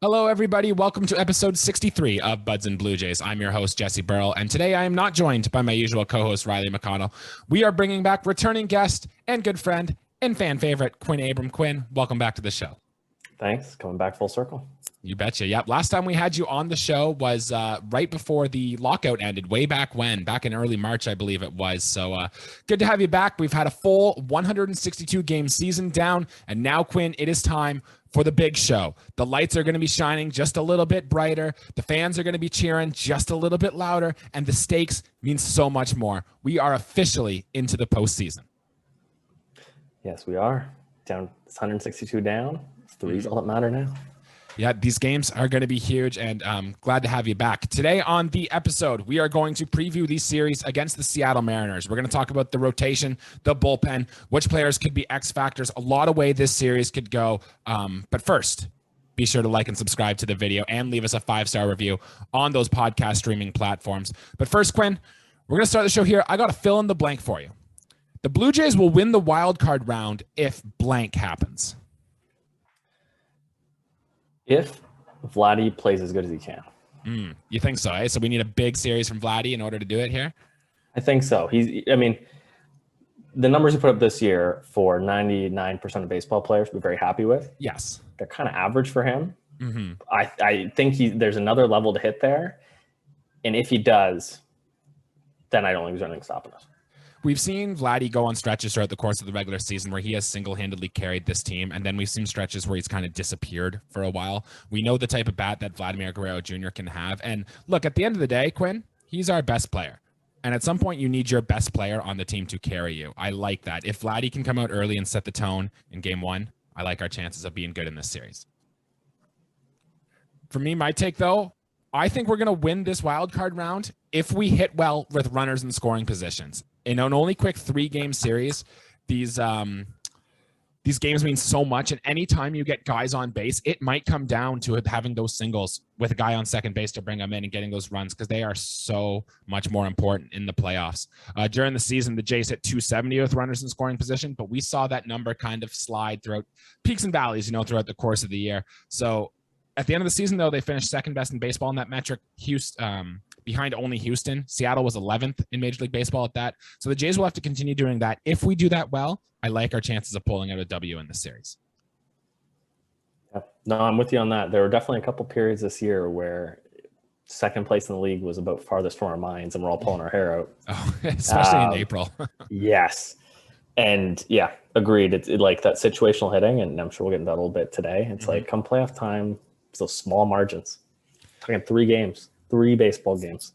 Hello, everybody. Welcome to episode 63 of Buds and Blue Jays. I'm your host, Jesse Burrell, and today I am not joined by my usual co-host, Riley McConnell. We are bringing back returning guest and good friend and fan favorite, Quinn Abram. Quinn, welcome back to the show. Thanks. Coming back full circle. You betcha. Yep. Last time we had you on the show was right before the lockout ended, way back when, back in early March, I believe it was. So good to have you back. We've had a full 162 game season down. And now, Quinn, it is time for the big show. The lights are going to be shining just a little bit brighter. The fans are going to be cheering just a little bit louder. And the stakes mean so much more. We are officially into the postseason. Yes, we are. Down 162 down. Three's all that matter now. Yeah, these games are going to be huge, and I'm glad to have you back. Today on the episode, we are going to preview these series against the Seattle Mariners. We're going to talk about the rotation, the bullpen, which players could be X factors, a lot of way this series could go. But first, be sure to like and subscribe to the video and leave us a 5-star review on those podcast streaming platforms. But first, Quinn, we're going to start the show here. I got to fill in the blank for you. The Blue Jays will win the wild card round if blank happens. If Vladdy plays as good as he can. You think so, eh? So we need a big series from Vladdy in order to do it here? I think so. The numbers he put up this year for 99% of baseball players we're very happy with. Yes. They're kind of average for him. Mm-hmm. I think there's another level to hit there. And if he does, then I don't think there's anything stopping us. We've seen Vladdy go on stretches throughout the course of the regular season where he has single-handedly carried this team, and then we've seen stretches where he's kind of disappeared for a while. We know the type of bat that Vladimir Guerrero Jr. can have. And look, at the end of the day, Quinn, he's our best player. And at some point, you need your best player on the team to carry you. I like that. If Vladdy can come out early and set the tone in game one, I like our chances of being good in this series. For me, my take, though, I think we're going to win this wild card round if we hit well with runners in scoring positions. In an only quick 3-game series, these games mean so much. And anytime you get guys on base, it might come down to having those singles with a guy on second base to bring them in and getting those runs because they are so much more important in the playoffs. During the season, the Jays hit 270 with runners in scoring position, but we saw that number kind of slide throughout peaks and valleys, throughout the course of the year. So at the end of the season, though, they finished second best in baseball in that metric. Behind only Houston. Seattle was 11th in Major League Baseball at that. So the Jays will have to continue doing that. If we do that well, I like our chances of pulling out a W in this series. Yeah. No, I'm with you on that. There were definitely a couple periods this year where second place in the league was about farthest from our minds, and we're all pulling our hair out. Oh, especially in April. Yes. And yeah, agreed. It's like that situational hitting, and I'm sure we'll get into that a little bit today. It's like come playoff time, it's those small margins. Talking 3 games. 3 baseball games.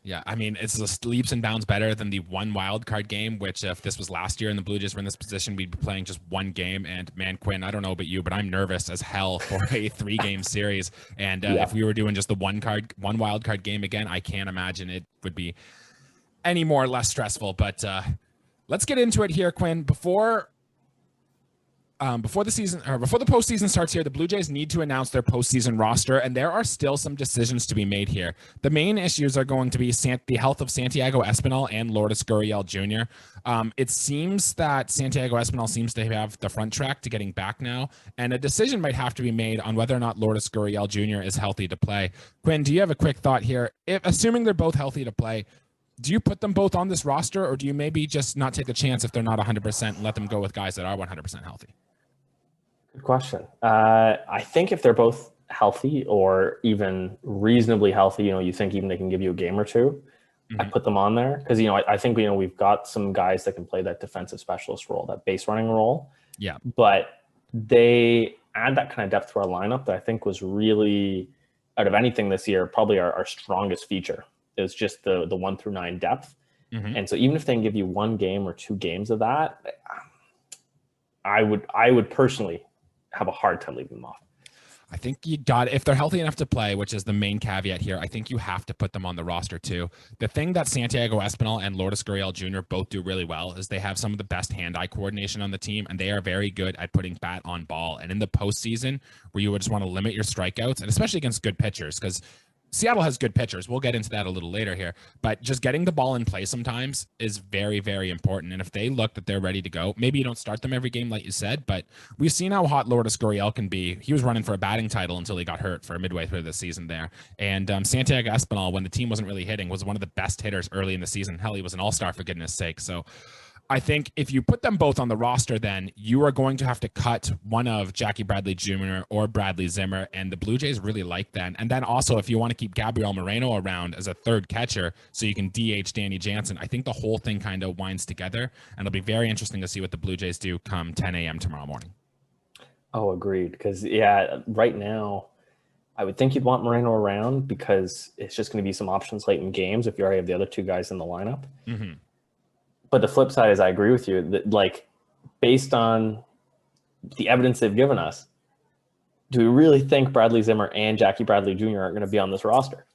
Yeah, it's just leaps and bounds better than the one wild card game, which if this was last year and the Blue Jays were in this position, we'd be playing just one game. And man, Quinn, I don't know about you, but I'm nervous as hell for a 3-game series. And if we were doing just the one wild card game again, I can't imagine it would be any more or less stressful. But let's get into it here, Quinn. Before the postseason starts here, the Blue Jays need to announce their postseason roster, and there are still some decisions to be made here. The main issues are going to be the health of Santiago Espinal and Lourdes Gurriel Jr. It seems that Santiago Espinal seems to have the front track to getting back now, and a decision might have to be made on whether or not Lourdes Gurriel Jr. is healthy to play. Quinn, do you have a quick thought here? Assuming they're both healthy to play, do you put them both on this roster, or do you maybe just not take a chance if they're not 100% and let them go with guys that are 100% healthy? Good question. I think if they're both healthy or even reasonably healthy, you think even they can give you a game or two, I put them on there because, I think, we've got some guys that can play that defensive specialist role, that base running role. Yeah. But they add that kind of depth to our lineup that I think was really, out of anything this year, probably our strongest feature. It was just the 1 through 9 depth. Mm-hmm. And so even if they can give you 1 game or 2 games of that, I would personally have a hard time leaving them off. I think if they're healthy enough to play, which is the main caveat here, I think you have to put them on the roster too. The thing that Santiago Espinal and Lourdes Gurriel Jr. both do really well is they have some of the best hand-eye coordination on the team, and they are very good at putting bat on ball. And in the postseason, where you would just want to limit your strikeouts, and especially against good pitchers, because Seattle has good pitchers. We'll get into that a little later here, but just getting the ball in play sometimes is very, very important. And if they look that they're ready to go, maybe you don't start them every game, like you said, but we've seen how hot Lourdes Gurriel can be. He was running for a batting title until he got hurt for midway through the season there. And Santiago Espinal, when the team wasn't really hitting, was one of the best hitters early in the season. Hell, he was an all-star for goodness sake. So I think if you put them both on the roster, then you are going to have to cut one of Jackie Bradley Jr. or Bradley Zimmer, and the Blue Jays really like that. And then also, if you want to keep Gabriel Moreno around as a third catcher so you can DH Danny Jansen, I think the whole thing kind of winds together, and it'll be very interesting to see what the Blue Jays do come 10 a.m. tomorrow morning. Oh, agreed. Because, yeah, right now, I would think you'd want Moreno around because it's just going to be some options late in games if you already have the other two guys in the lineup. Mm-hmm. But the flip side is I agree with you that, like, based on the evidence they've given us, do we really think Bradley Zimmer and Jackie Bradley Jr. are going to be on this roster?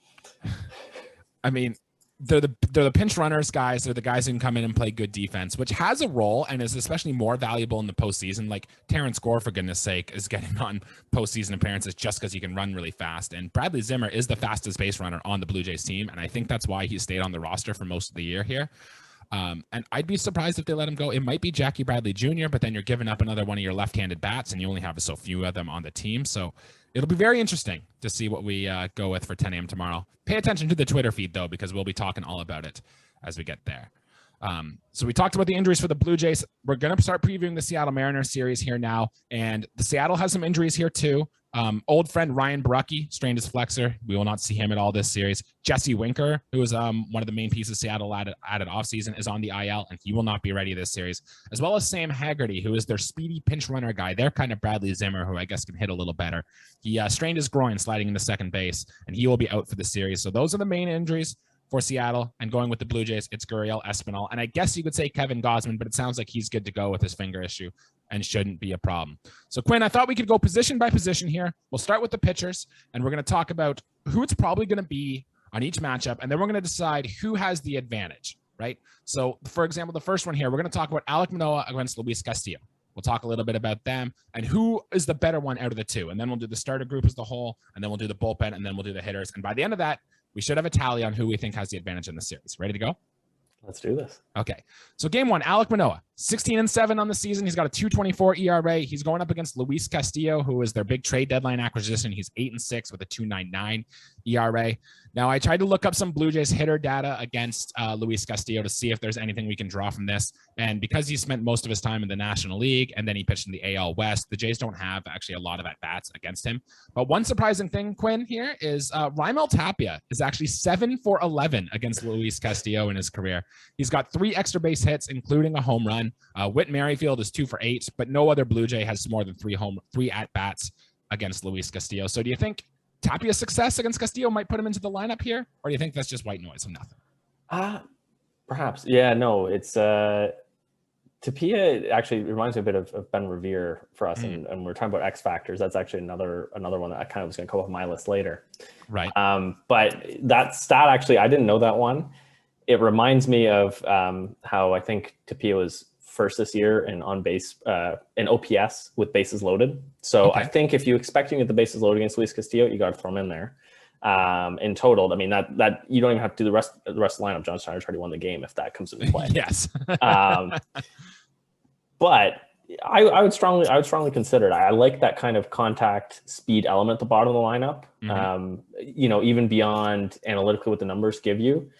I mean, they're the pinch runners guys. They're the guys who can come in and play good defense, which has a role and is especially more valuable in the postseason. Like Terrence Gore, for goodness sake, is getting on postseason appearances just because he can run really fast. And Bradley Zimmer is the fastest base runner on the Blue Jays team. And I think that's why he stayed on the roster for most of the year here. And I'd be surprised if they let him go. It might be Jackie Bradley Jr., but then you're giving up another one of your left-handed bats, and you only have so few of them on the team. So it'll be very interesting to see what we go with for 10 a.m. tomorrow. Pay attention to the Twitter feed, though, because we'll be talking all about it as we get there. So we talked about the injuries for the Blue Jays. We're going to start previewing the Seattle Mariners series here now, and the Seattle has some injuries here too. Old friend Ryan Barucki strained his flexor. We will not see him at all this series. Jesse Winker, who is one of the main pieces Seattle added offseason, is on the IL, and he will not be ready this series, as well as Sam Haggerty, who is their speedy pinch runner guy. They're kind of Bradley Zimmer, who I guess can hit a little better. He strained his groin sliding into second base, and he will be out for the series. So those are the main injuries for Seattle. And going with the Blue Jays, it's Gurriel, Espinal, and I guess you could say Kevin Gausman, but it sounds like he's good to go with his finger issue and shouldn't be a problem. So Quinn, I thought we could go position by position here. We'll start with the pitchers, and we're going to talk about who it's probably going to be on each matchup, and then we're going to decide who has the advantage, right? So, for example, the first one here, we're going to talk about Alec Manoa against Luis Castillo. We'll talk a little bit about them and who is the better one out of the two, and then we'll do the starter group as the whole, and then we'll do the bullpen, and then we'll do the hitters, and by the end of that, we should have a tally on who we think has the advantage in the series. Ready to go? Let's do this. Okay. So game one, Alec Manoa, 16-7 on the season. He's got a 2.24 ERA. He's going up against Luis Castillo, who is their big trade deadline acquisition. He's 8-6 with a 2.99 ERA. Now, I tried to look up some Blue Jays hitter data against Luis Castillo to see if there's anything we can draw from this. And because he spent most of his time in the National League and then he pitched in the AL West, the Jays don't have actually a lot of at-bats against him. But one surprising thing, Quinn, here is Raimel Tapia is actually 7-for-11 against Luis Castillo in his career. He's got 3 extra base hits, including a home run. Whit Merrifield is 2-for-8, but no other Blue Jay has more than 3 at-bats against Luis Castillo. So do you think Tapia's success against Castillo might put him into the lineup here? Or do you think that's just white noise and nothing? Perhaps. Yeah, no, it's Tapia actually reminds me a bit of Ben Revere for us. And we're talking about X factors. That's actually another one that I kind of was going to come up on my list later. Right. But that stat, actually, I didn't know that one. It reminds me of how I think Tapia was first this year in on base in OPS with bases loaded. So okay. I think if you expect to get the bases loaded against Luis Castillo, you got to throw him in there. In total, I mean that you don't even have to do the rest of the lineup. John Steiner's already won the game if that comes into play. Yes. But I would strongly consider it. I like that kind of contact speed element at the bottom of the lineup. Mm-hmm. Even beyond analytically what the numbers give you.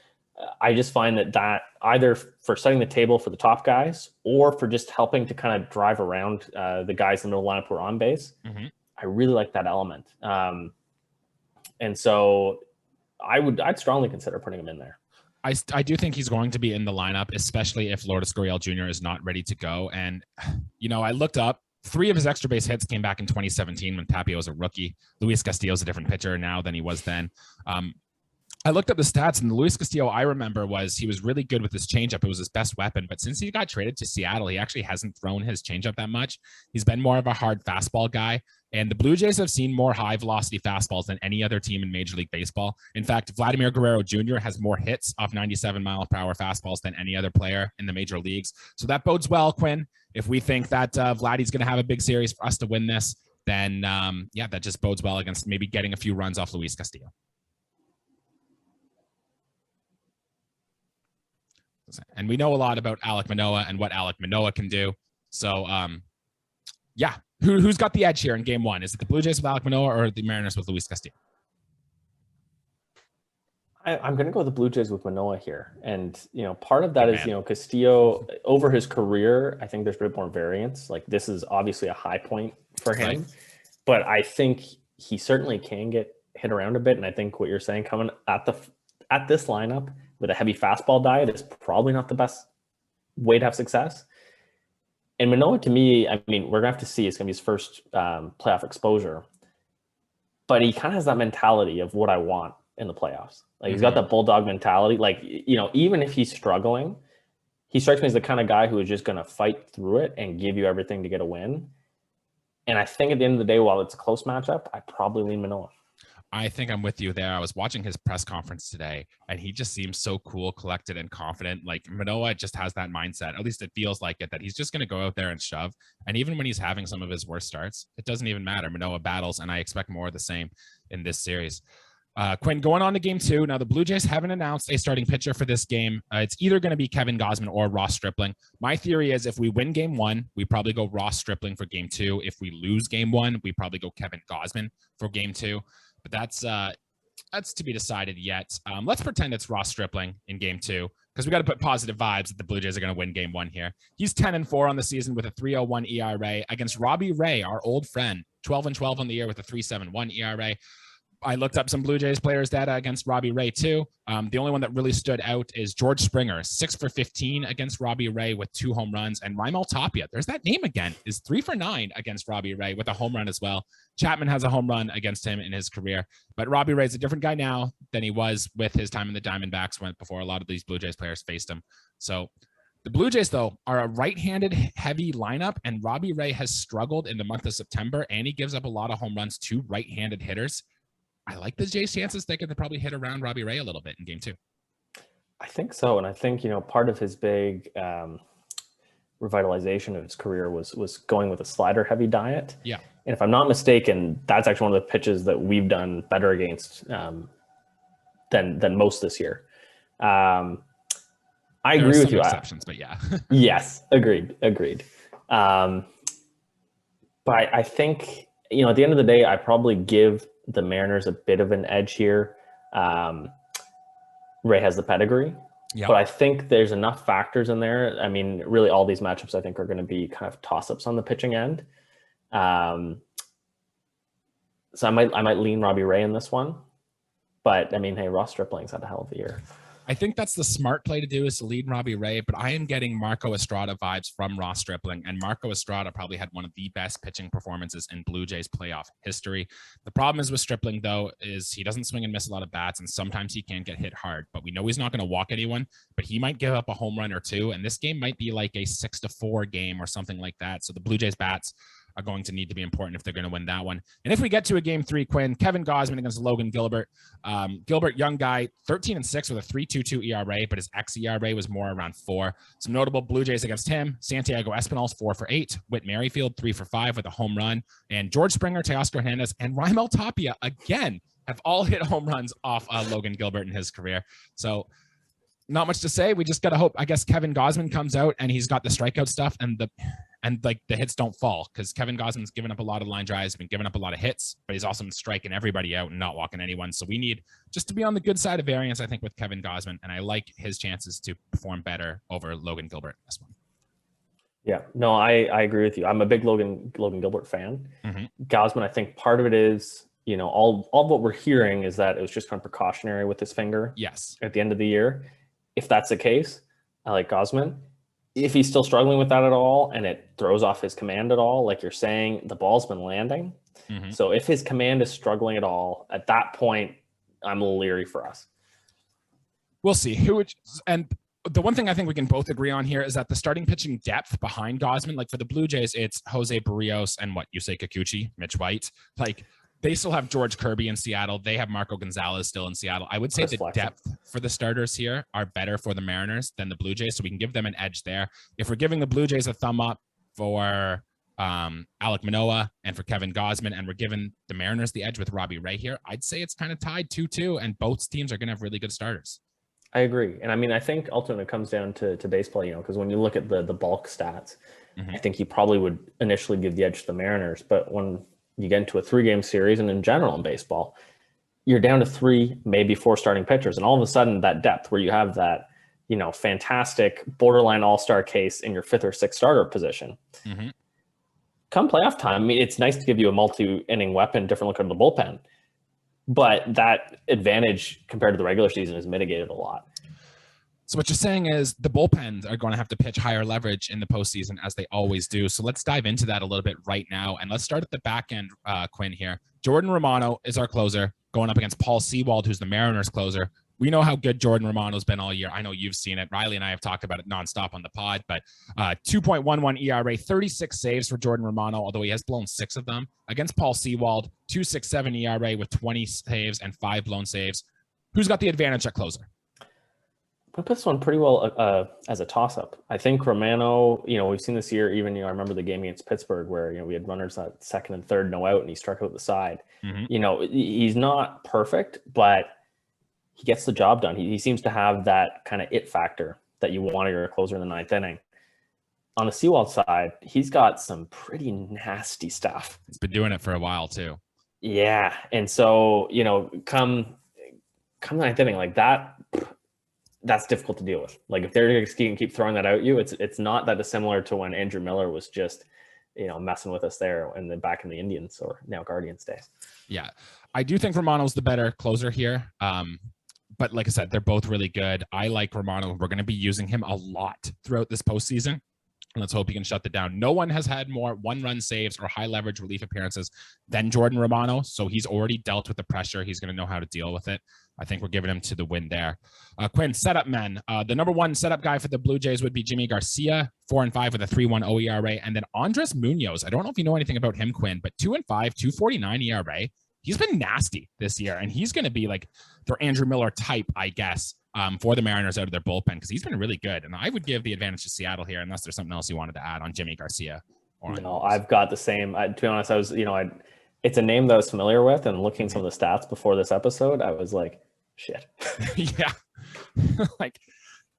I just find that either for setting the table for the top guys or for just helping to kind of drive around the guys in the middle lineup who are on base, mm-hmm. I really like that element. And so I'd strongly consider putting him in there. I do think he's going to be in the lineup, especially if Lourdes Gurriel Jr. is not ready to go. And, I looked up 3 of his extra base hits came back in 2017 when Tapia was a rookie. Luis Castillo is a different pitcher now than he was then. I looked up the stats, and the Luis Castillo I remember he was really good with his changeup. It was his best weapon. But since he got traded to Seattle, he actually hasn't thrown his changeup that much. He's been more of a hard fastball guy. And the Blue Jays have seen more high-velocity fastballs than any other team in Major League Baseball. In fact, Vladimir Guerrero Jr. has more hits off 97-mile-per-hour fastballs than any other player in the major leagues. So that bodes well, Quinn. If we think that Vladdy's going to have a big series for us to win this, then, that just bodes well against maybe getting a few runs off Luis Castillo. And we know a lot about Alec Manoa and what Alec Manoa can do. So, yeah, who's got the edge here in game one? Is it the Blue Jays with Alec Manoa or the Mariners with Luis Castillo? I'm going to go with the Blue Jays with Manoa here. And, part of that is, Castillo over his career, I think there's a bit more variance. Like this is obviously a high point for him, right. But I think he certainly can get hit around a bit. And I think what you're saying coming at this lineup with a heavy fastball diet is probably not the best way to have success. And Manoa, to me, I mean, we're going to have to see. It's going to be his first playoff exposure. But he kind of has that mentality of what I want in the playoffs. Like he's got that bulldog mentality. Like, even if he's struggling, he strikes me as the kind of guy who is just going to fight through it and give you everything to get a win. And I think at the end of the day, while it's a close matchup, I probably lean Manoa. I think I'm with you there. I was watching his press conference today, and he just seems so cool, collected, and confident. Like Manoa just has that mindset. At least it feels like it, that he's just going to go out there and shove. And even when he's having some of his worst starts, it doesn't even matter. Manoa battles, and I expect more of the same in this series. Quinn, going on to game two. Now, the Blue Jays haven't announced a starting pitcher for this game. It's either going to be Kevin Gausman or Ross Stripling. My theory is if we win game one, we probably go Ross Stripling for game two. If we lose game one, we probably go Kevin Gausman for game two. But that's to be decided yet. Let's pretend it's Ross Stripling in game two because we got to put positive vibes that the Blue Jays are going to win game one here. He's 10-4 on the season with a 3.01 ERA against Robbie Ray, our old friend, 12-12 on the year with a 3.71 ERA. I looked up some Blue Jays players' data against Robbie Ray too. The only one that really stood out is George Springer, 6 for 15 against Robbie Ray with 2 home runs. And Raimel Tapia, there's that name again, is 3 for 9 against Robbie Ray with a home run as well. Chapman has a home run against him in his career. But Robbie Ray's a different guy now than he was with his time in the Diamondbacks before a lot of these Blue Jays players faced him. So the Blue Jays, though, are a right-handed heavy lineup, and Robbie Ray has struggled in the month of September, and he gives up a lot of home runs to right-handed hitters. I like the Jays' chances. They could probably hit around Robbie Ray a little bit in game two. I think so. And I think, part of his big revitalization of his career was going with a slider heavy diet. Yeah. And if I'm not mistaken, that's actually one of the pitches that we've done better against than most this year. I agree with you. Exceptions, but yeah. Yes. Agreed. But I think, at the end of the day, I probably give the Mariners a bit of an edge here. Ray has the pedigree, but I think there's enough factors in there. I mean, really all these matchups I think are going to be kind of toss-ups on the pitching end. So I might lean Robbie Ray in this one, but I mean, hey, Ross Stripling's had a hell of a year. I think that's the smart play to do, is to lead Robbie Ray, but I am getting Marco Estrada vibes from Ross Stripling, and Marco Estrada probably had one of the best pitching performances in Blue Jays playoff history. The problem is with Stripling, though, is he doesn't swing and miss a lot of bats, and sometimes he can get hit hard, but we know he's not going to walk anyone, but he might give up a home run or two, and this game might be like a 6-4 game or something like that. So the Blue Jays bats are going to need to be important if they're going to win that one. And if we get to a game three, Quinn, Kevin Gausman against Logan Gilbert. Gilbert, young guy, 13-6 with a 3.22 ERA, but his xERA was more around 4. Some notable Blue Jays against him: Santiago Espinal's 4 for 8, Whit Merrifield 3 for 5 with a home run, and George Springer, Teoscar Hernandez, and Raimel Tapia again have all hit home runs off Logan Gilbert in his career. So not much to say. We just got to hope, I guess, Kevin Gausman comes out and he's got the strikeout stuff and the hits don't fall, because Kevin Gausman's given up a lot of line drives, been giving up a lot of hits, but he's also been striking everybody out and not walking anyone. So we need just to be on the good side of variance, I think, with Kevin Gausman, and I like his chances to perform better over Logan Gilbert in this one. Yeah, no, I agree with you. I'm a big Logan Gilbert fan. Mm-hmm. Gausman, I think part of it is, all what we're hearing is that it was just kind of precautionary with his finger. Yes. At the end of the year. If that's the case, I like Gausman. If he's still struggling with that at all and it throws off his command at all, like you're saying, the ball's been landing. Mm-hmm. So if his command is struggling at all, at that point, I'm a little leery for us. We'll see. And the one thing I think we can both agree on here is that the starting pitching depth behind Gausman, like for the Blue Jays, it's Jose Barrios and Yusei Kikuchi, Mitch White. Like they still have George Kirby in Seattle. They have Marco Gonzalez still in Seattle. I would say the depth for the starters here are better for the Mariners than the Blue Jays, so we can give them an edge there. If we're giving the Blue Jays a thumb up for Alec Manoa and for Kevin Gausman, and we're giving the Mariners the edge with Robbie Ray here, I'd say it's kind of tied 2-2, and both teams are going to have really good starters. I agree. And I mean, I think ultimately it comes down to baseball, because when you look at the bulk stats, I think you probably would initially give the edge to the Mariners. But when you get into a 3-game series and in general in baseball, you're down to 3, maybe 4 starting pitchers. And all of a sudden that depth where you have that, fantastic borderline all-star case in your 5th or 6th starter position. Come playoff time, I mean, it's nice to give you a multi-inning weapon, different look at the bullpen. But that advantage compared to the regular season is mitigated a lot. So what you're saying is the bullpens are going to have to pitch higher leverage in the postseason, as they always do. So let's dive into that a little bit right now. And let's start at the back end, Quinn, here. Jordan Romano is our closer, going up against Paul Sewald, who's the Mariners closer. We know how good Jordan Romano's been all year. I know you've seen it. Riley and I have talked about it nonstop on the pod, but 2.11 ERA, 36 saves for Jordan Romano, although he has blown 6 of them. Against Paul Sewald, 2.67 ERA with 20 saves and 5 blown saves. Who's got the advantage at closer? I put this one pretty well as a toss-up. I think Romano, we've seen this year, even, I remember the game against Pittsburgh where, we had runners at 2nd and 3rd, no out, and he struck out the side. He's not perfect, but he gets the job done. He seems to have that kind of it factor that you want your closer in the 9th inning. On the Sewald side, he's got some pretty nasty stuff. He's been doing it for a while too. Yeah. And so, come the 9th inning, like that's difficult to deal with. Like if they're going to keep throwing that out you, it's not that dissimilar to when Andrew Miller was just, messing with us there back in the Indians or now Guardians days. Yeah. I do think Romano's the better closer here. But like I said, they're both really good. I like Romano. We're going to be using him a lot throughout this postseason. Let's hope he can shut it down. No one has had more 1-run saves or high leverage relief appearances than Jordan Romano. So he's already dealt with the pressure. He's going to know how to deal with it. I think we're giving him to the win there. Quinn, setup men. The number 1 setup guy for the Blue Jays would be Jimmy Garcia, 4-5 with a 3.10 ERA. And then Andres Munoz. I don't know if you know anything about him, Quinn, but 2-5, 2.49 ERA. He's been nasty this year, and he's going to be like their Andrew Miller type, I guess, for the Mariners out of their bullpen, because he's been really good. And I would give the advantage to Seattle here, unless there's something else you wanted to add on Jimmy Garcia. No, I've got the same. To be honest, I was, it's a name that I was familiar with, and looking at some of the stats before this episode, I was like, shit. Yeah.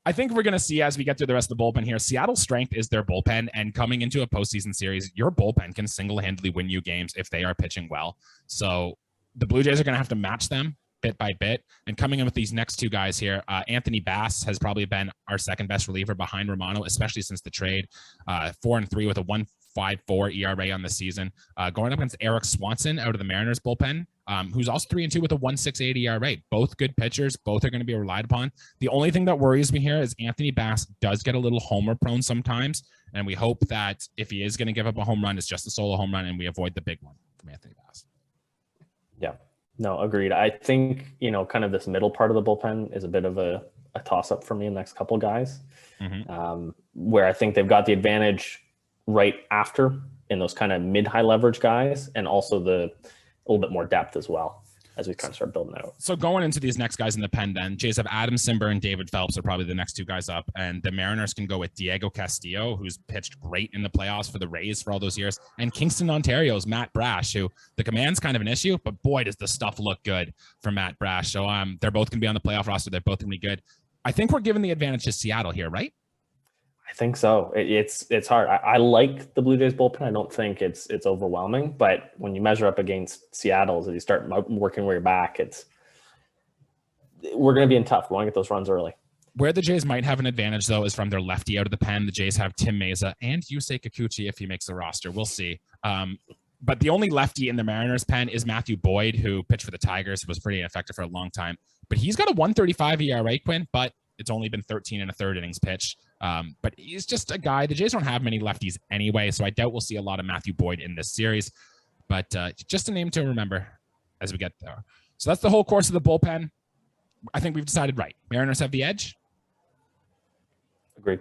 I think we're going to see as we get through the rest of the bullpen here, Seattle's strength is their bullpen, and coming into a postseason series, your bullpen can single-handedly win you games if they are pitching well. So the Blue Jays are going to have to match them bit by bit. And coming in with these next 2 guys here, Anthony Bass has probably been our second best reliever behind Romano, especially since the trade. 4-3 with a 1.54 ERA on the season. Going up against Eric Swanson out of the Mariners bullpen, who's also 3-2 with a 1.68 ERA. Both good pitchers. Both are going to be relied upon. The only thing that worries me here is Anthony Bass does get a little homer prone sometimes. And we hope that if he is going to give up a home run, it's just a solo home run and we avoid the big one from Anthony Bass. Yeah, no, agreed. I think, kind of this middle part of the bullpen is a bit of a toss-up for me in the next couple of guys, where I think they've got the advantage right after in those kind of mid-high leverage guys, and also a little bit more depth as well as we kind of start building out. So going into these next guys in the pen, then Jays have Adam Simber and David Phelps are probably the next 2 guys up, and the Mariners can go with Diego Castillo, who's pitched great in the playoffs for the Rays for all those years, and Kingston, Ontario's Matt Brash, who the command's kind of an issue, but boy, does the stuff look good for Matt Brash. So they're both going to be on the playoff roster. They're both going to be good. I think we're giving the advantage to Seattle here, right? I think so. It's hard. I like the Blue Jays bullpen. I don't think it's overwhelming, but when you measure up against Seattle's, as you start working your way back, we're going to be in tough. We want to get those runs early. Where the Jays might have an advantage, though, is from their lefty out of the pen. The Jays have Tim Meza and Yusei Kikuchi if he makes the roster. We'll see. But the only lefty in the Mariners pen is Matthew Boyd, who pitched for the Tigers, was pretty ineffective for a long time. But he's got a 1.35 ERA, Quinn, but it's only been 13 1/3 innings pitched. But he's just a guy. The Jays don't have many lefties anyway, so I doubt we'll see a lot of Matthew Boyd in this series. But just a name to remember as we get there. So that's the whole course of the bullpen. I think we've decided right. Mariners have the edge. Agreed.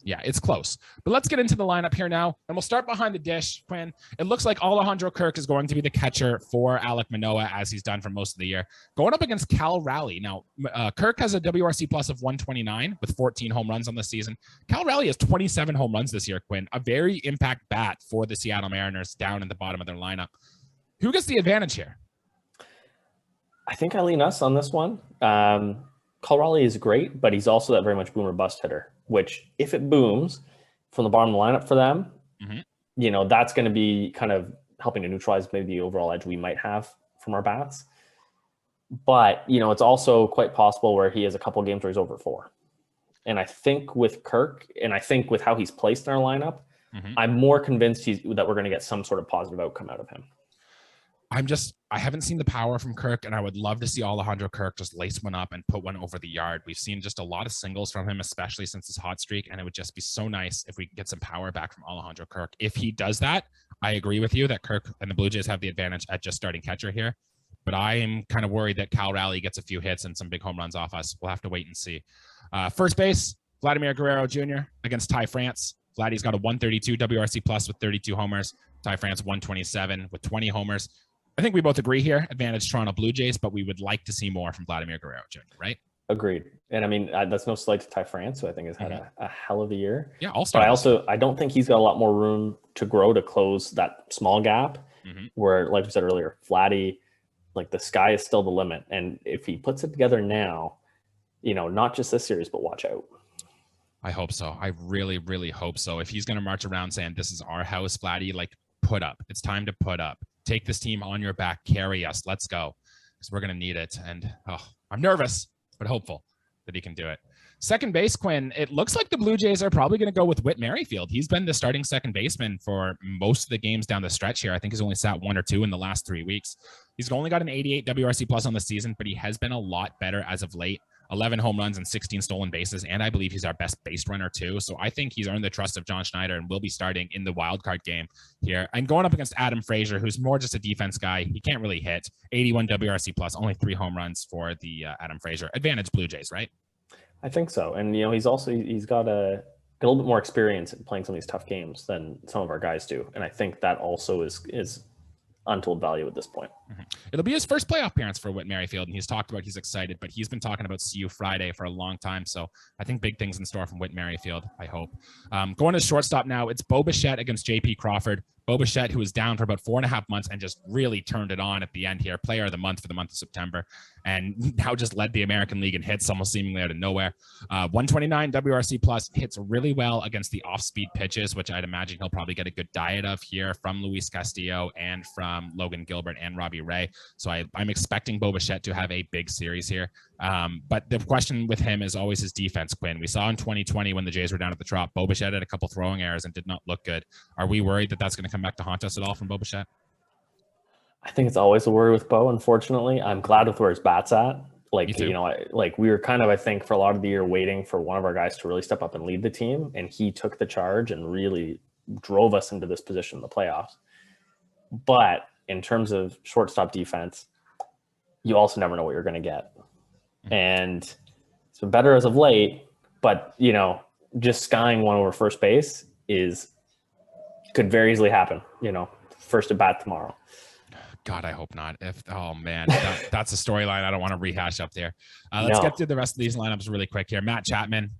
Yeah, it's close. But let's get into the lineup here now, and we'll start behind the dish, Quinn. It looks like Alejandro Kirk is going to be the catcher for Alec Manoa, as he's done for most of the year. Going up against Cal Raleigh. Now, Kirk has a WRC plus of 129 with 14 home runs on the season. Cal Raleigh has 27 home runs this year, Quinn. A very impact bat for the Seattle Mariners down in the bottom of their lineup. Who gets the advantage here? I think I lean us on this one. Raleigh is great, but he's also that very much boom or bust hitter, which if it booms from the bottom of the lineup for them, that's going to be kind of helping to neutralize maybe the overall edge we might have from our bats. But, it's also quite possible where he has a couple of games where he's over 4. And I think with Kirk, and I think with how he's placed in our lineup, I'm more convinced that we're going to get some sort of positive outcome out of him. I haven't seen the power from Kirk, and I would love to see Alejandro Kirk just lace one up and put one over the yard. We've seen just a lot of singles from him, especially since his hot streak, and it would just be so nice if we could get some power back from Alejandro Kirk. If he does that, I agree with you that Kirk and the Blue Jays have the advantage at just starting catcher here. But I am kind of worried that Cal Raleigh gets a few hits and some big home runs off us. We'll have to wait and see. First base, Vladimir Guerrero Jr. against Ty France. Vladdy's got a 132 WRC plus with 32 homers. Ty France 127 with 20 homers. I think we both agree here, advantage Toronto Blue Jays, but we would like to see more from Vladimir Guerrero Jr., right? Agreed. And I mean, that's no slight to Ty France, who I think has had a hell of a year. Yeah, all-star. But I don't think he's got a lot more room to grow to close that small gap where, like we said earlier, Vladdy, like the sky is still the limit. And if he puts it together now, not just this series, but watch out. I hope so. I really, really hope so. If he's going to march around saying, this is our house, Vladdy, like put up. It's time to put up. Take this team on your back. Carry us. Let's go. Because we're going to need it. And I'm nervous, but hopeful that he can do it. Second base, Quinn, it looks like the Blue Jays are probably going to go with Whit Merrifield. He's been the starting second baseman for most of the games down the stretch here. I think he's only sat 1 or 2 in the last 3 weeks. He's only got an 88 WRC plus on the season, but he has been a lot better as of late. 11 home runs and 16 stolen bases, and I believe he's our best base runner too. So I think he's earned the trust of John Schneider and will be starting in the wild card game here. I'm going up against Adam Frazier, who's more just a defense guy. He can't really hit. 81 WRC plus, only 3 home runs for the Adam Frazier. Advantage Blue Jays, right? I think so. And, he's got a little bit more experience in playing some of these tough games than some of our guys do. And I think that also is untold value at this point. It'll be his first playoff appearance for Whit Merrifield, and he's talked about he's excited, but he's been talking about see you Friday for a long time. So I think big things in store from Whit Merrifield, I hope. Going to shortstop now, it's Bo Bichette against JP Crawford. Bo Bichette, who was down for about 4.5 months and just really turned it on at the end here, player of the month for the month of September, and now just led the American League in hits almost seemingly out of nowhere. 129 WRC plus, hits really well against the off-speed pitches, which I'd imagine he'll probably get a good diet of here from Luis Castillo and from Logan Gilbert and Robbie Ray. So I'm expecting Bo Bichette to have a big series here. But the question with him is always his defense, Quinn. We saw in 2020 when the Jays were down at the Trop, Bo Bichette had a couple throwing errors and did not look good. Are we worried that that's going to come back to haunt us at all from Bo Bichette? I think it's always a worry with Bo, unfortunately. I'm glad with where his bat's at. We were kind of, I think, for a lot of the year waiting for one of our guys to really step up and lead the team, and he took the charge and really drove us into this position in the playoffs. But in terms of shortstop defense, you also never know what you're going to get. And it's been better as of late, but, just skying one over first base could very easily happen, first at bat tomorrow. God, I hope not. Oh man, that's a storyline I don't want to rehash up there. Let's get through the rest of these lineups really quick here. Matt Chapman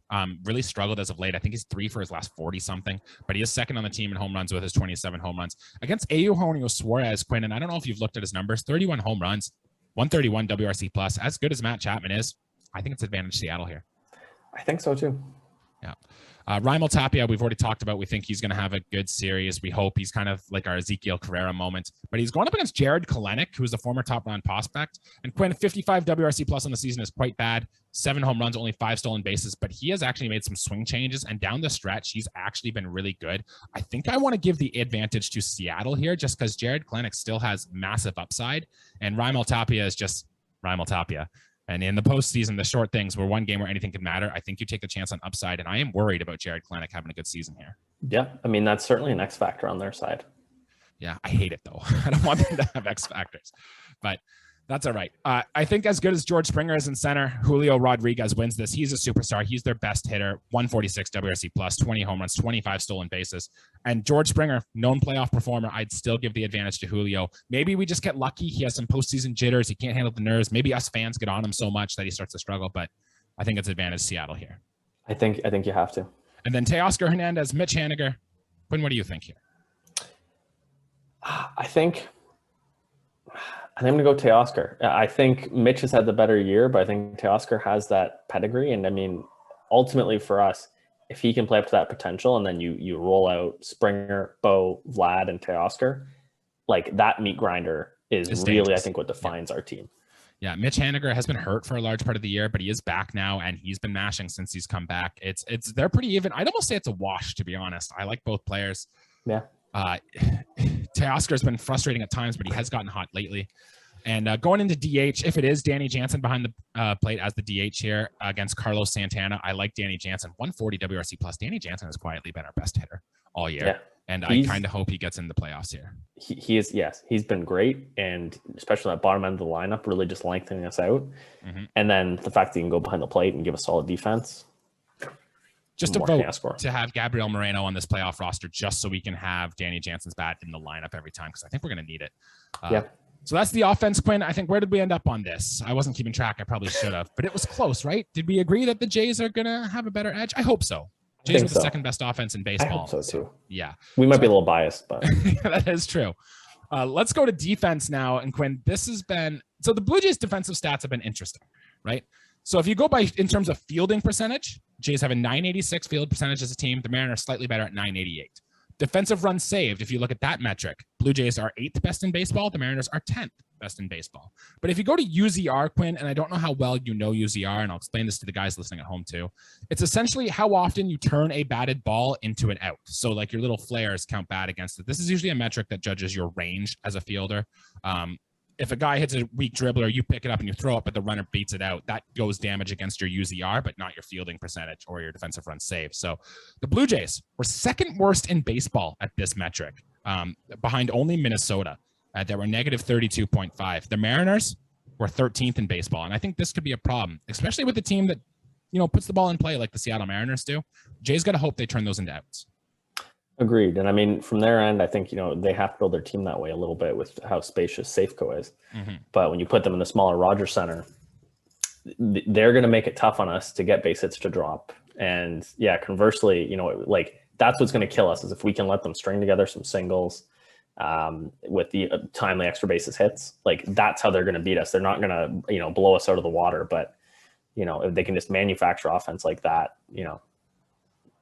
really struggled as of late. I think he's 3 for his last 40 something, but he is second on the team in home runs with his 27 home runs against Eugenio Suarez, Quinn. And I don't know if you've looked at his numbers, 31 home runs, 131 WRC plus. As good as Matt Chapman is, I think it's advantage Seattle here. I think so too. Yeah. Raimel Tapia, we've already talked about. We think he's going to have a good series. We hope he's kind of like our Ezekiel Carrera moment. But he's going up against Jared Kelenic, who is a former top-round prospect. And Quinn, 55 WRC plus on the season is quite bad. 7 home runs, only 5 stolen bases. But he has actually made some swing changes. And down the stretch, he's actually been really good. I think I want to give the advantage to Seattle here just because Jared Kelenic still has massive upside. And Raimel Tapia is just Raimel Tapia. And in the postseason, the short things were one game where anything can matter. I think you take the chance on upside, and I am worried about Jared Kelenic having a good season here. Yeah, I mean, that's certainly an X factor on their side. Yeah, I hate it, though. I don't want them to have X factors, but that's all right. I think as good as George Springer is in center, Julio Rodriguez wins this. He's a superstar. He's their best hitter, 146 WRC plus, 20 home runs, 25 stolen bases. And George Springer, known playoff performer, I'd still give the advantage to Julio. Maybe we just get lucky. He has some postseason jitters. He can't handle the nerves. Maybe us fans get on him so much that he starts to struggle, but I think it's advantage Seattle here. I think you have to. And then Teoscar Hernandez, Mitch Haniger. Quinn, what do you think here? I think I think I'm going to go Teoscar. I think Mitch has had the better year, but I think Teoscar has that pedigree. And I mean, ultimately for us, if he can play up to that potential and then you roll out Springer, Bo, Vlad, and Teoscar, like that meat grinder is It's really, dangerous. I think, what defines our team. Yeah, Mitch Haniger has been hurt for a large part of the year, but he is back now, and he's been mashing since he's come back. They're pretty even. I'd almost say it's a wash, to be honest. I like both players. Yeah. Teoscar's been frustrating at times, but he has gotten hot lately. And going into DH, if it is Danny Jansen behind the plate as the DH here against Carlos Santana, I like Danny Jansen. 140 WRC plus. Danny Jansen has quietly been our best hitter all year. Yeah. And I kind of hope he gets in the playoffs here. He is, yes. He's been great. And especially that bottom end of the lineup, really just lengthening us out. Mm-hmm. And then the fact that you can go behind the plate and give a solid defense. Just a vote to have Gabriel Moreno on this playoff roster just so we can have Danny Jansen's bat in the lineup every time because I think we're going to need it. Yeah. So that's the offense, Quinn. I think where did we end up on this? I wasn't keeping track. I probably should have, but it was close, right? Did we agree that the Jays are going to have a better edge? I hope so. Jays are the second best offense in baseball. I hope so too. Yeah. We might be a little biased, but that is true. Let's go to defense now. And Quinn, this has been, so the Blue Jays defensive stats have been interesting, right? So if you go by in terms of fielding percentage, Jays have a 986 field percentage as a team. The Mariners slightly better at 988. Defensive runs saved, if you look at that metric, Blue Jays are 8th best in baseball. The Mariners are 10th best in baseball. But if you go to UZR, Quinn, and I don't know how well you know UZR, and I'll explain this to the guys listening at home too, it's essentially how often you turn a batted ball into an out. So like your little flares count bad against it. This is usually a metric that judges your range as a fielder. If a guy hits a weak dribbler, you pick it up and you throw it, but the runner beats it out. That goes damage against your UZR, but not your fielding percentage or your defensive run save. So the Blue Jays were second worst in baseball at this metric, behind only Minnesota. They were negative 32.5. The Mariners were 13th in baseball. And I think this could be a problem, especially with the team that, puts the ball in play like the Seattle Mariners do. Jays got to hope they turn those into outs. Agreed. And I mean, from their end, I think, they have to build their team that way a little bit with how spacious Safeco is. Mm-hmm. But when you put them in the smaller Rogers Center, they're going to make it tough on us to get base hits to drop. And yeah, conversely, that's what's going to kill us is if we can let them string together some singles with the timely extra bases hits. That's how they're going to beat us. They're not going to, blow us out of the water. But, if they can just manufacture offense like that,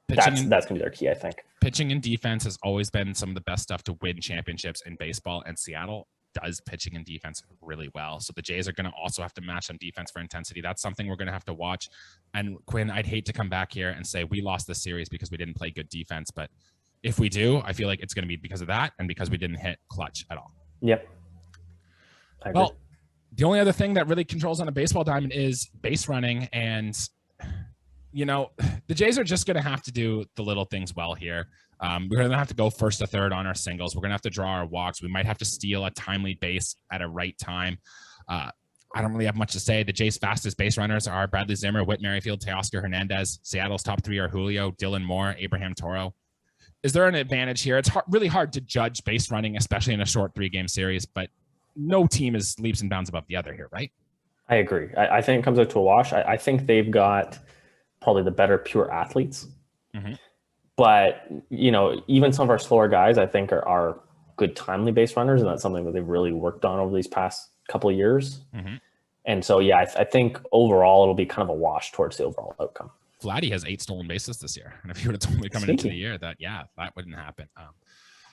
that's going to be their key, I think. Pitching and defense has always been some of the best stuff to win championships in baseball, and Seattle does pitching and defense really well. So the Jays are going to also have to match on defense for intensity. That's something we're going to have to watch. And Quinn, I'd hate to come back here and say we lost this series because we didn't play good defense, but if we do, I feel like it's going to be because of that and because we didn't hit clutch at all. Yep. Well, the only other thing that really controls on a baseball diamond is base running, and the Jays are just going to have to do the little things well here. We're going to have to go first to third on our singles. We're going to have to draw our walks. We might have to steal a timely base at a right time. I don't really have much to say. The Jays' fastest base runners are Bradley Zimmer, Whit Merrifield, Teoscar Hernandez. Seattle's top three are Julio, Dylan Moore, Abraham Toro. Is there an advantage here? It's really hard to judge base running, especially in a short 3-game series, but no team is leaps and bounds above the other here, right? I agree. I think it comes out to a wash. I think they've got probably the better pure athletes. Mm-hmm. But, even some of our slower guys, I think are good timely base runners. And that's something that they've really worked on over these past couple of years. Mm-hmm. And so, yeah, I think overall it'll be kind of a wash towards the overall outcome. Vladdy has 8 stolen bases this year. And if you would have told me coming into the year that wouldn't happen.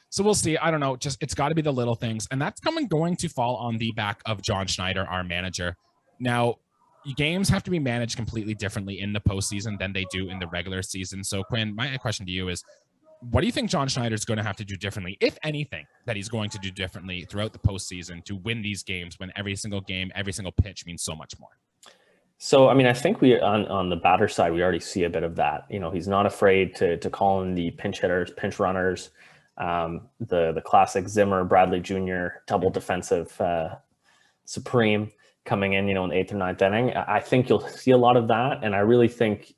So we'll see. I don't know. It's got to be the little things. And that's going to fall on the back of John Schneider, our manager. Now, games have to be managed completely differently in the postseason than they do in the regular season. So, Quinn, my question to you is, what do you think John Schneider is going to have to do differently, if anything, that he's going to do differently throughout the postseason to win these games when every single game, every single pitch means so much more? So, I mean, I think we on the batter side, we already see a bit of that. He's not afraid to call in the pinch hitters, pinch runners, the classic Zimmer, Bradley Jr., double defensive supreme coming in, in the 8th or 9th inning. I think you'll see a lot of that. And I really think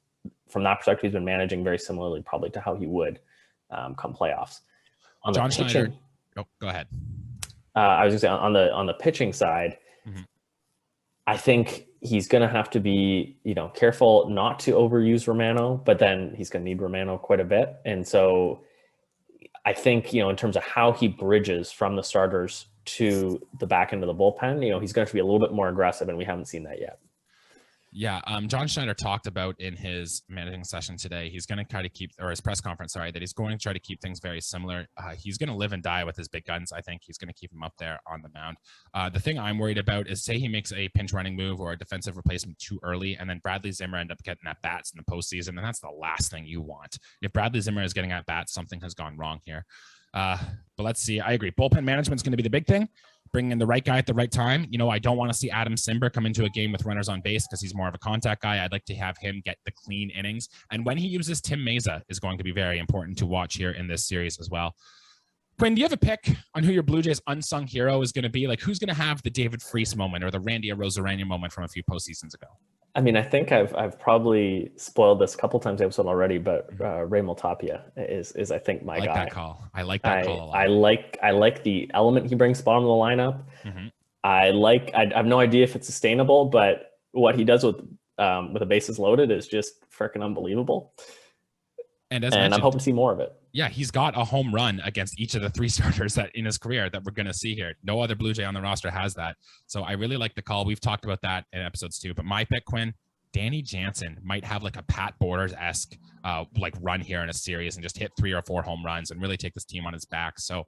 from that perspective, he's been managing very similarly probably to how he would come playoffs. On John the pitching, Schneider. Oh, go ahead. I was going to say on the pitching side, mm-hmm. I think he's going to have to be, careful not to overuse Romano, but then he's going to need Romano quite a bit. And so I think, in terms of how he bridges from the starters to the back end of the bullpen, he's going to be a little bit more aggressive, and we haven't seen that yet. Yeah, John Schneider talked about in his managing session today, he's going to try to keep, or his press conference, sorry, that he's going to try to keep things very similar. He's going to live and die with his big guns. I think he's going to keep him up there on the mound. The thing I'm worried about is, say he makes a pinch running move or a defensive replacement too early, and then Bradley Zimmer end up getting at bats in the postseason, and that's the last thing you want. If Bradley Zimmer is getting at bats, something has gone wrong here. But let's see. I agree. Bullpen management is going to be the big thing. Bringing in the right guy at the right time. I don't want to see Adam Simber come into a game with runners on base because he's more of a contact guy. I'd like to have him get the clean innings. And when he uses Tim Meza is going to be very important to watch here in this series as well. Quinn, do you have a pick on who your Blue Jays unsung hero is going to be? Like, who's going to have the David Freese moment or the Randy Arozarena moment from a few postseasons ago? I mean, I think I've probably spoiled this a couple times in the episode already, but Raymond Tapia is I think my guy. I like that call a lot. I like the element he brings bottom of the lineup. Mm-hmm. I have no idea if it's sustainable, but what he does with the bases loaded is just freaking unbelievable. And I'm hoping to see more of it. Yeah, he's got a home run against each of the 3 starters that in his career that we're going to see here. No other Blue Jay on the roster has that. So I really like the call. We've talked about that in episodes too. But my pick, Quinn, Danny Jansen might have like a Pat Borders-esque like run here in a series and just hit 3 or 4 home runs and really take this team on his back. So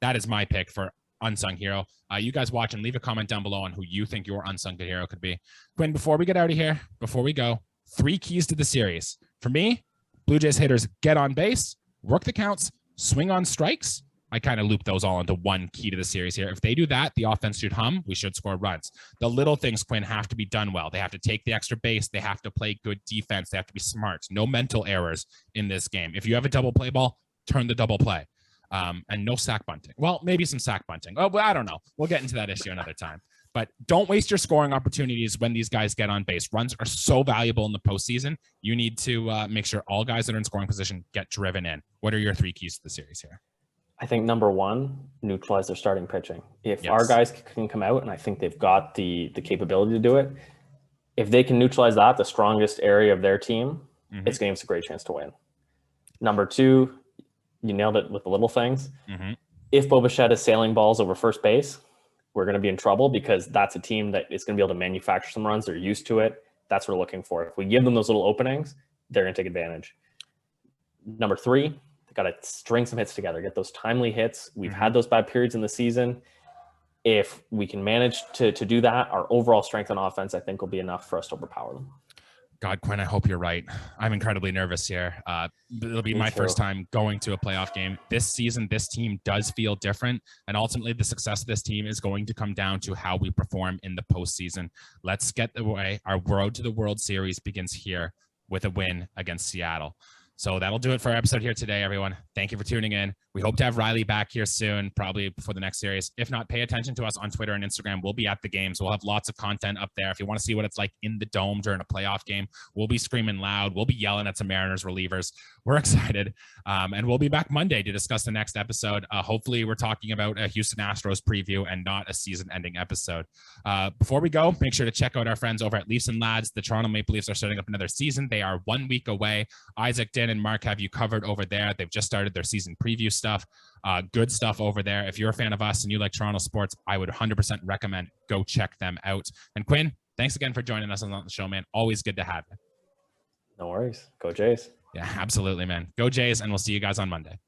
that is my pick for unsung hero. You guys watch and leave a comment down below on who you think your unsung hero could be. Quinn, before we get out of here, before we go, 3 keys to the series. For me, Blue Jays hitters get on base, work the counts, swing on strikes. I kind of loop those all into one key to the series here. If they do that, the offense should hum. We should score runs. The little things, Quinn, have to be done well. They have to take the extra base. They have to play good defense. They have to be smart. No mental errors in this game. If you have a double play ball, turn the double play. And no sack bunting. Well, maybe some sack bunting. Oh, well, I don't know. We'll get into that issue another time. But don't waste your scoring opportunities when these guys get on base. Runs are so valuable in the postseason. You need to make sure all guys that are in scoring position get driven in. What are your 3 keys to the series here? I think number 1, neutralize their starting pitching. If our guys can come out, and I think they've got the capability to do it, if they can neutralize that, the strongest area of their team, it's going to give us a great chance to win. Number 2, you nailed it with the little things. If Bo Bichette is sailing balls over first base, we're going to be in trouble because that's a team that is going to be able to manufacture some runs. They're used to it. That's what we're looking for. If we give them those little openings, they're going to take advantage. Number 3, they got to string some hits together, get those timely hits. We've had those bad periods in the season. If we can manage to do that, our overall strength on offense, I think, will be enough for us to overpower them. God, Quinn, I hope you're right. I'm incredibly nervous here. It'll be my first time going to a playoff game. This season, this team does feel different. And ultimately, the success of this team is going to come down to how we perform in the postseason. Let's get away. Our road to the World Series begins here with a win against Seattle. So that'll do it for our episode here today, everyone. Thank you for tuning in. We hope to have Riley back here soon, probably before the next series. If not, pay attention to us on Twitter and Instagram. We'll be at the games. We'll have lots of content up there. If you want to see what it's like in the dome during a playoff game, we'll be screaming loud. We'll be yelling at some Mariners relievers. We're excited. And we'll be back Monday to discuss the next episode. Hopefully, we're talking about a Houston Astros preview and not a season-ending episode. Before we go, make sure to check out our friends over at Leafs and Lads. The Toronto Maple Leafs are starting up another season. They are 1 week away. Isaac, Dan, and Mark have you covered over there. They've just started their season preview stuff. Good stuff over there. If you're a fan of us and you like Toronto sports, I would 100% recommend go check them out. And Quinn, thanks again for joining us on the show, man. Always good to have you. No worries. Go Jays. Yeah, absolutely, man. Go Jays, and we'll see you guys on Monday.